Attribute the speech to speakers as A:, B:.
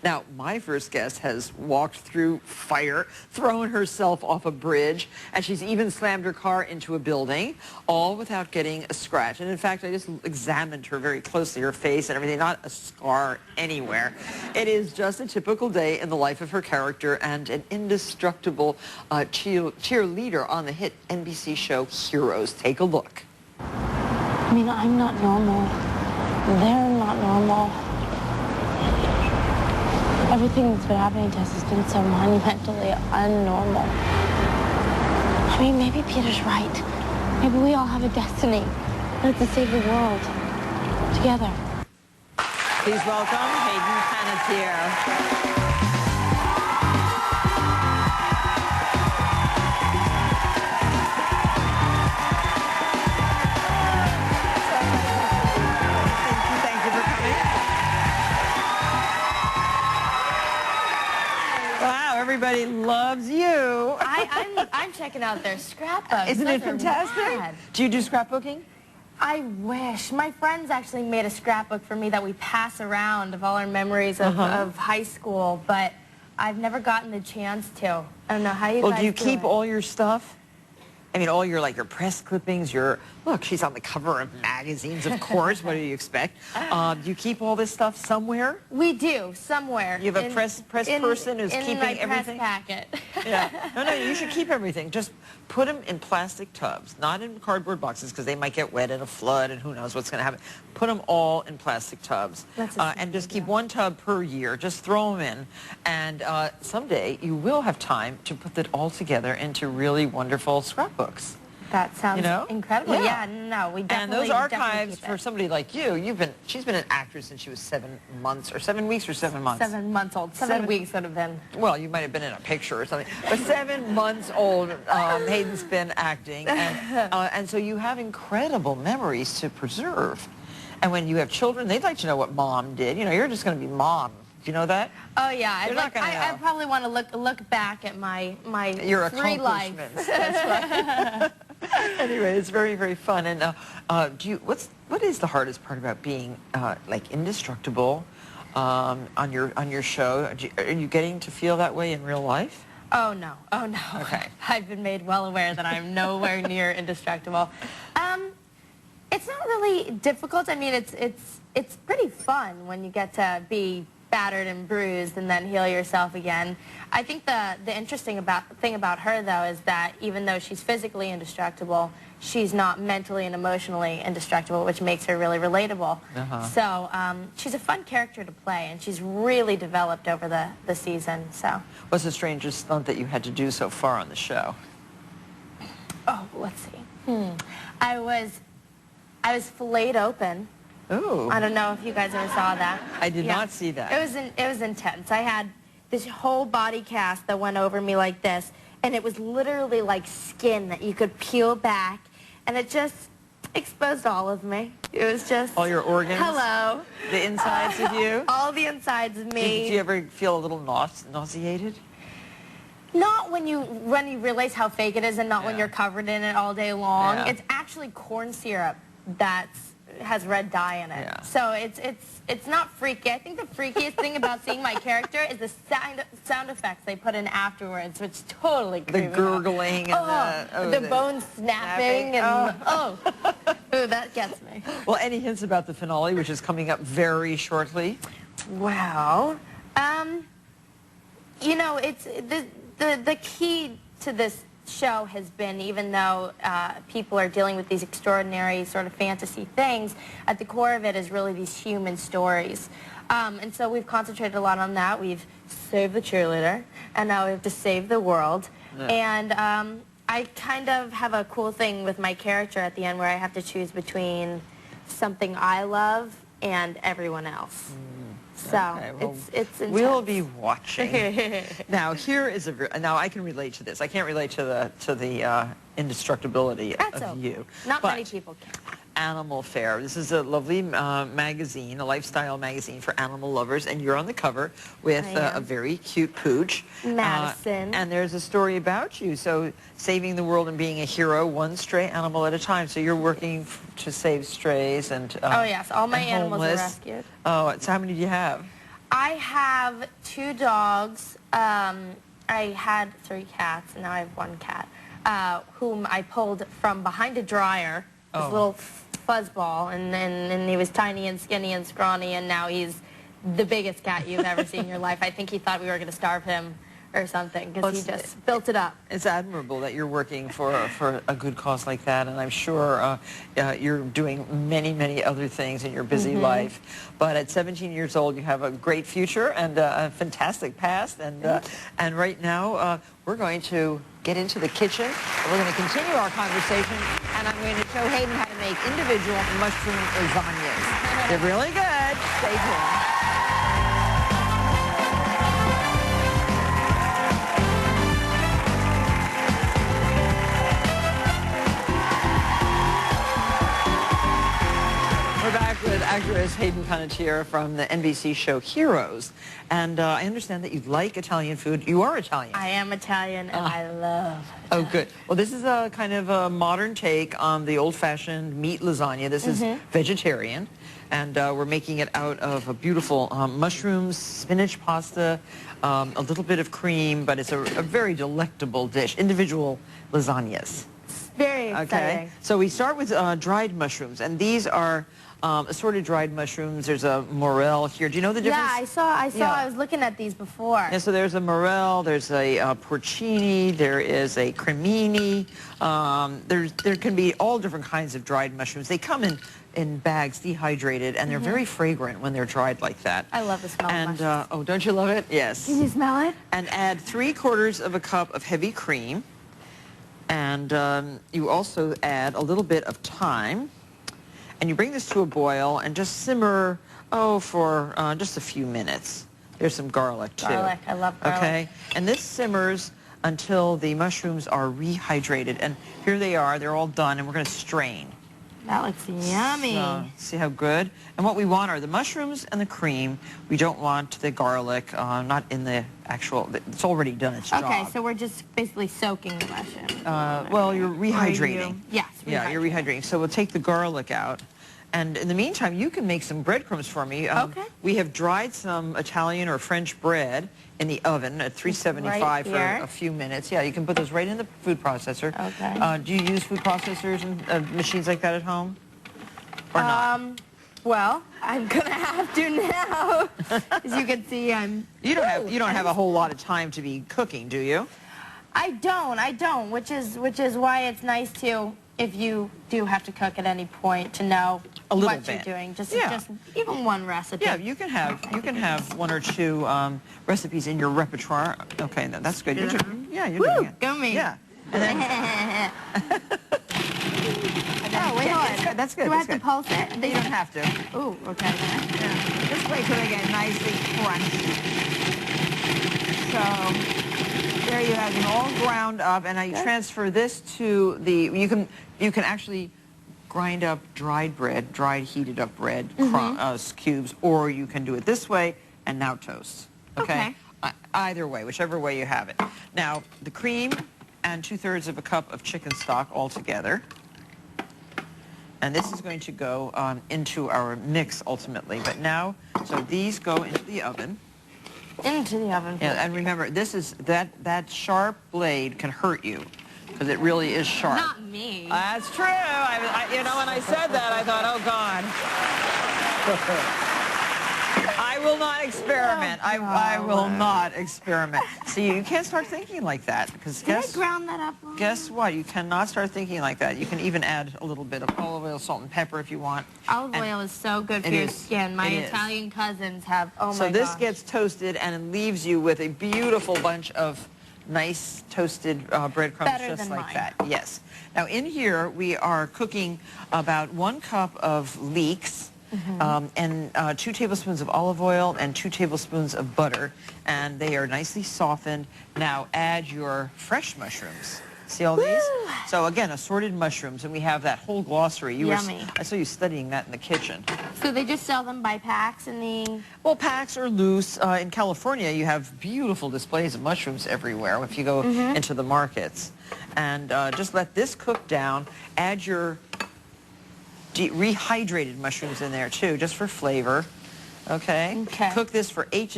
A: Now, my first guest has walked through fire, thrown herself off a bridge, and she's even slammed her car into a building, all without getting a scratch. And in fact, I just examined her very closely, her face and everything, not a scar anywhere. It is just a typical day in the life of her character and an indestructible cheerleader on the hit NBC show Heroes. Take a look.
B: I mean, I'm not normal. They're not normal. Everything that's been happening to us has been so monumentally unnormal. I mean, maybe Peter's right. Maybe we all have a destiny. And it's to save the world. Together.
A: Please welcome Hayden Panettiere. Everybody loves you.
B: I'm checking out their scrapbooks.
A: Isn't it fantastic? Do you do scrapbooking?
B: I wish. My friends actually made a scrapbook for me that we pass around of all our memories of high school, but I've never gotten the chance to. I don't know how you guys do it.
A: Well, do you keep all your stuff? I mean, all your, like, your press clippings, look, she's on the cover of magazines, of course. What do you expect? Do you keep all this stuff somewhere?
B: We do, somewhere.
A: You have a press person who's keeping everything?
B: In my press packet.
A: Yeah. No, you should keep everything. Just put them in plastic tubs, not in cardboard boxes, because they might get wet in a flood and who knows what's going to happen. Put them all in plastic tubs. And just keep one tub per year. Just throw them in. And someday you will have time to put that all together into really wonderful scrapbooks.
B: That sounds incredible. Yeah, no, we definitely.
A: And those archives for somebody like you, she's been an actress since she was 7 months, or 7 weeks, or 7 months.
B: 7 months old. 7 weeks would have been.
A: Well, you might have been in a picture or something. But 7 months old, Hayden's been acting, and so you have incredible memories to preserve. And when you have children, they'd like to know what mom did. You know, you're just going to be mom. Do you know that?
B: Oh yeah, I probably want to look back at my
A: your
B: free life.
A: That's right. Anyway, it's very, very fun. And what is the hardest part about being like indestructible on your show? Are you getting to feel that way in real life?
B: Oh no, oh no.
A: Okay.
B: I've been made well aware that I'm nowhere near indestructible. It's not really difficult. I mean, it's pretty fun when you get to be battered and bruised and then heal yourself again. I think the interesting thing about her, though, is that even though she's physically indestructible, she's not mentally and emotionally indestructible, which makes her really relatable. So she's a fun character to play, and she's really developed over the season. So.
A: What's the strangest stunt that you had to do so far on the show?
B: Oh, let's see. I was filleted open.
A: Ooh.
B: I don't know if you guys ever saw that.
A: I did not see that.
B: It was intense. I had this whole body cast that went over me like this, and it was literally like skin that you could peel back, and it just exposed all of me. It was just... All
A: your organs?
B: Hello.
A: The insides of you?
B: All the insides of me.
A: Did you ever feel a little nauseated?
B: Not when you realize how fake it is, and not when you're covered in it all day long. It's actually corn syrup that has red dye in it. So it's not freaky. I think the freakiest thing about seeing my character is the sound effects they put in afterwards, which totally creeped me out.
A: The gurgling and
B: the bone snapping and ooh, that gets me.
A: Well, any hints about the finale, which is coming up very shortly?
B: Well, you know, it's the key to this show has been, even though people are dealing with these extraordinary sort of fantasy things, at the core of it is really these human stories. And so we've concentrated a lot on that. We've saved the cheerleader, and now we have to save the world. And I kind of have a cool thing with my character at the end where I have to choose between something I love and everyone else. So well, it's intense.
A: We'll be watching. Now here is now I can relate to this. I can't relate to the indestructibility of you.
B: Not many people can.
A: Animal Fair. This is a lovely magazine, a lifestyle magazine for animal lovers, and you're on the cover with a very cute pooch.
B: Madison.
A: And there's a story about you. So saving the world and being a hero, one stray animal at a time. So you're working to save strays and
B: oh yes, all my animals are rescued.
A: Oh, so how many do you have?
B: I have 2 dogs. I had 3 cats, and now I have 1 cat, whom I pulled from behind a dryer, this little fuzzball, and he was tiny and skinny and scrawny, and now he's the biggest cat you've ever seen in your life. I think he thought we were going to starve him or something, because he just built it up.
A: It's admirable that you're working for a good cause like that, and I'm sure you're doing many, many other things in your busy life. But at 17 years old, you have a great future and a fantastic past, and right now we're going to get into the kitchen, and we're going to continue our conversation, and I'm going to show Hayden how to make individual mushroom lasagnas. They're really good. Stay tuned. We're back with actress Hayden Panettiere from the NBC show Heroes. And I understand that you like Italian food. You are Italian.
B: I am Italian, and I love Italian.
A: Oh, good. Well, this is a kind of a modern take on the old-fashioned meat lasagna. This is vegetarian. And we're making it out of a beautiful mushrooms, spinach pasta, a little bit of cream, but it's a very delectable dish. Individual lasagnas.
B: Very exciting.
A: Okay. So we start with dried mushrooms, and these are assorted dried mushrooms. There's a morel here. Do you know the difference?
B: Yeah, I saw. I was looking at these before.
A: Yeah, so there's a morel, there's a porcini, there is a cremini. There can be all different kinds of dried mushrooms. They come in bags, dehydrated, and they're very fragrant when they're dried like that.
B: I love the smell of mushrooms.
A: Oh, don't you love it? Yes.
B: Can you smell it?
A: And add 3/4 of a cup of heavy cream. And you also add a little bit of thyme. And you bring this to a boil and just simmer, for just a few minutes. There's some garlic, too.
B: Garlic. I love garlic.
A: Okay? And this simmers until the mushrooms are rehydrated. And here they are. They're all done, and we're going to strain.
B: That looks yummy.
A: So, see how good? And what we want are the mushrooms and the cream. We don't want the garlic, not in the actual, it's already done its job.
B: Okay, so we're just basically soaking the mushrooms.
A: Well, you're rehydrating.
B: Yes,
A: Yeah, you're rehydrating. So we'll take the garlic out. And in the meantime, you can make some breadcrumbs for me.
B: Okay.
A: We have dried some Italian or French bread in the oven at 375 for a few minutes. Yeah, you can put those right in the food processor.
B: Okay.
A: Do you use food processors and machines like that at home? Or not?
B: Well, I'm gonna have to now. As you can see,
A: You don't have a whole lot of time to be cooking, do you?
B: I don't. Which is why it's nice to, if you do have to cook at any point, to know what you're doing. Just even one recipe.
A: Yeah, you can have 1 or 2 recipes in your repertoire. Okay, that's good. You're doing it.
B: Go me.
A: Yeah. And then,
B: wait, hold on.
A: That's good.
B: Do I have to pulse it?
A: You don't have to.
B: Ooh, okay.
A: Yeah. This way could I get nicely crunched. So there you have them all ground up, and I transfer this to the. You can actually grind up dried heated up bread cubes, or you can do it this way and now toast. Okay. Either way, whichever way you have it. Now the cream and 2/3 of a cup of chicken stock all together. And this is going to go into our mix ultimately. But now, so these go into the oven.
B: Into the oven.
A: Yeah, and remember, this is that sharp blade can hurt you because it really is sharp.
B: Not me.
A: That's true. You know, when I said that, I thought, oh God. I will not experiment. I will not experiment. See, you can't start thinking like that because
B: Can I ground that up?
A: Guess what? You cannot start thinking like that. You can even add a little bit of olive oil, salt, and pepper if you want.
B: Olive oil is so good for your skin. My Italian cousins have, oh my gosh.
A: So this gets toasted and it leaves you with a beautiful bunch of nice toasted breadcrumbs just like that. Yes. Now in here we are cooking about 1 cup of leeks. And 2 tablespoons of olive oil and 2 tablespoons of butter, and they are nicely softened. Now add your fresh mushrooms. See all these? So again, assorted mushrooms, and we have that whole glossary.
B: Yummy.
A: I saw you studying that in the kitchen.
B: So they just sell them by packs in the...
A: Well, packs or loose. In California, you have beautiful displays of mushrooms everywhere if you go into the markets. And just let this cook down. Add your rehydrated mushrooms in there too, just for flavor. Okay?
B: Okay.
A: Cook this for 8 to